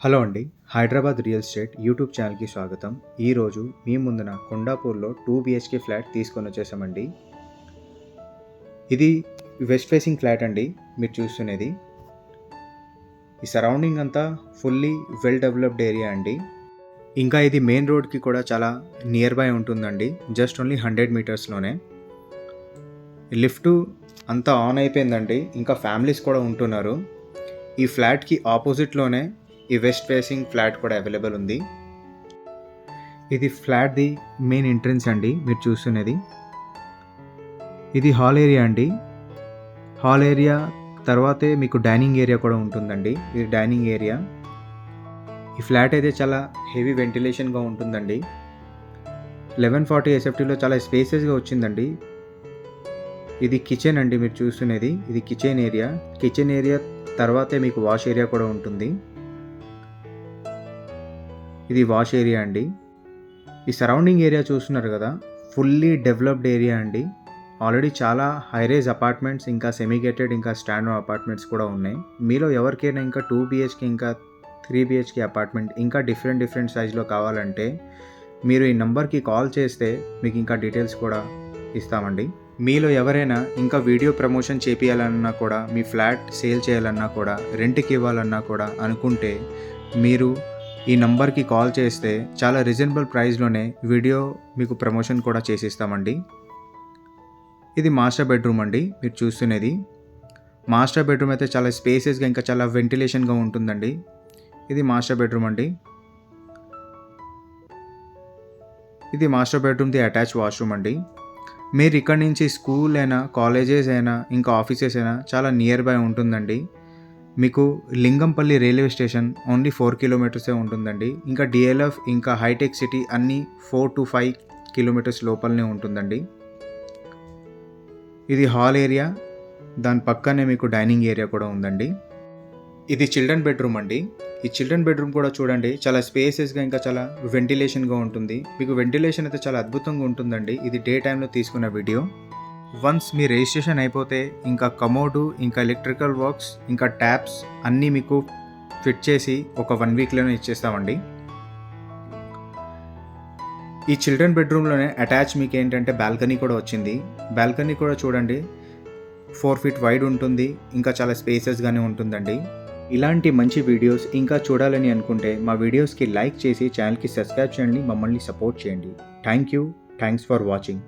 Hello అండి. Hyderabad real estate YouTube ఛానల్‌కి స్వాగతం. ఈరోజు మీ ముందున కొండాపూర్‌లో 2 బీహెచ్‌కే ఫ్లాట్ తీసుకొనొచ్చేసామండి. ఇది వెస్ట్ ఫేసింగ్ ఫ్లాట్ అండి మీరు చూస్తున్నది. ఈ సరౌండింగ్ అంతా ఫుల్లీ వెల్ డెవలప్డ్ ఏరియా అండి. ఇంకా ఇది మెయిన్ రోడ్‌కి కూడా చాలా నియర్ బై ఉంటుందండి. Just only 100 మీటర్స్‌లోనే. లిఫ్టు అంతా ఆన్ అయిపోయిందండి. ఇంకా ఫ్యామిలీస్ కూడా ఉంటున్నారు. ఈ ఫ్లాట్‌కి ఆపోజిట్‌లోనే ఈ వెస్ట్ ఫేసింగ్ ఫ్లాట్ కూడా అవైలబుల్ ఉంది. ఇది ఫ్లాట్‌ది మెయిన్ ఎంట్రన్స్ అండి మీరు చూస్తున్నది. ఇది హాల్ ఏరియా అండి. హాల్ ఏరియా తర్వాతే మీకు డైనింగ్ ఏరియా కూడా ఉంటుందండి. ఇది డైనింగ్ ఏరియా. ఈ ఫ్లాట్ అయితే చాలా హెవీ వెంటిలేషన్‌గా ఉంటుందండి. 1140 ఎస్ఎఫ్టీలో చాలా స్పేసెస్‌గా వచ్చిందండి. ఇది కిచెన్ అండి మీరు చూస్తున్నది. ఇది కిచెన్ ఏరియా. కిచెన్ ఏరియా తర్వాతే మీకు వాష్ ఏరియా కూడా ఉంటుంది. ఇది వాష్ ఏరియా అండి. ఈ సరౌండింగ్ ఏరియా చూస్తున్నారు కదా, ఫుల్లీ డెవలప్డ్ ఏరియా అండి. ఆల్రెడీ చాలా హై రైజ్ అపార్ట్మెంట్స్, ఇంకా సెమీ గేటెడ్, ఇంకా స్టాండర్డ్ అపార్ట్మెంట్స్ కూడా ఉన్నాయి. మీలో ఎవరికైనా ఇంకా 2 బీహెచ్కే, ఇంకా 3 బీహెచ్కే అపార్ట్మెంట్ ఇంకా డిఫరెంట్ సైజ్లో కావాలంటే మీరు ఈ నెంబర్కి కాల్ చేస్తే మీకు ఇంకా డీటెయిల్స్ కూడా ఇస్తామండి. మీలో ఎవరైనా ఇంకా వీడియో ప్రమోషన్ చేపియాలన్నా కూడా, మీ ఫ్లాట్ సేల్ చేయాలన్నా కూడా, రెంట్కి ఇవ్వాలన్నా కూడా అనుకుంటే మీరు ఈ నంబర్కి కాల్ చేస్తే చాలా రీజనబుల్ ప్రైస్లోనే వీడియో మీకు ప్రమోషన్ కూడా చేసిస్తామండి. ఇది మాస్టర్ బెడ్రూమ్ అండి మీరు చూస్తున్నది. మాస్టర్ బెడ్రూమ్ అయితే చాలా స్పేసెస్గా, ఇంకా చాలా వెంటిలేషన్గా ఉంటుందండి. ఇది మాస్టర్ బెడ్రూమ్ అండి. ఇది మాస్టర్ బెడ్రూమ్ది అటాచ్ వాష్రూమ్ అండి. మీరు ఇక్కడి నుంచి స్కూల్ అయినా, కాలేజెస్ అయినా, ఇంకా ఆఫీసెస్ అయినా చాలా నియర్ బై ఉంటుందండి. మీకు లింగంపల్లి రైల్వే స్టేషన్ ఓన్లీ 4 కిలోమీటర్సే ఉంటుందండి. ఇంకా డిఎల్ఎఫ్, ఇంకా హైటెక్ సిటీ అన్నీ 4 to 5 కిలోమీటర్స్ లోపలనే ఉంటుందండి. ఇది హాల్ ఏరియా, దాని పక్కనే మీకు డైనింగ్ ఏరియా కూడా ఉందండి. ఇది చిల్డ్రన్ బెడ్రూమ్ అండి. ఈ చిల్డ్రన్ బెడ్రూమ్ కూడా చూడండి, చాలా స్పేసెస్గా, ఇంకా చాలా వెంటిలేషన్గా ఉంటుంది. మీకు వెంటిలేషన్ అయితే చాలా అద్భుతంగా ఉంటుందండి. ఇది డే టైంలో తీసుకున్న వీడియో. వన్స్ మీ రిజిస్ట్రేషన్ అయిపోతే ఇంకా కమోడు, ఇంకా ఎలక్ట్రికల్ వర్క్స్, ఇంకా ట్యాప్స్ అన్నీ మీకు ఫిట్ చేసి ఒక 1 వీక్లోనే ఇచ్చేస్తామండి. ఈ చిల్డ్రన్ బెడ్రూమ్లోనే అటాచ్ మీకు ఏంటంటే బాల్కనీ కూడా వచ్చింది. బాల్కనీ కూడా చూడండి 4 ఫీట్ వైడ్ ఉంటుంది. ఇంకా చాలా స్పేసెస్గానే ఉంటుందండి. ఇలాంటి మంచి వీడియోస్ ఇంకా చూడాలని అనుకుంటే మా వీడియోస్కి లైక్ చేసి ఛానల్కి సబ్స్క్రైబ్ చేయండి, మమ్మల్ని సపోర్ట్ చేయండి. Thanks for watching.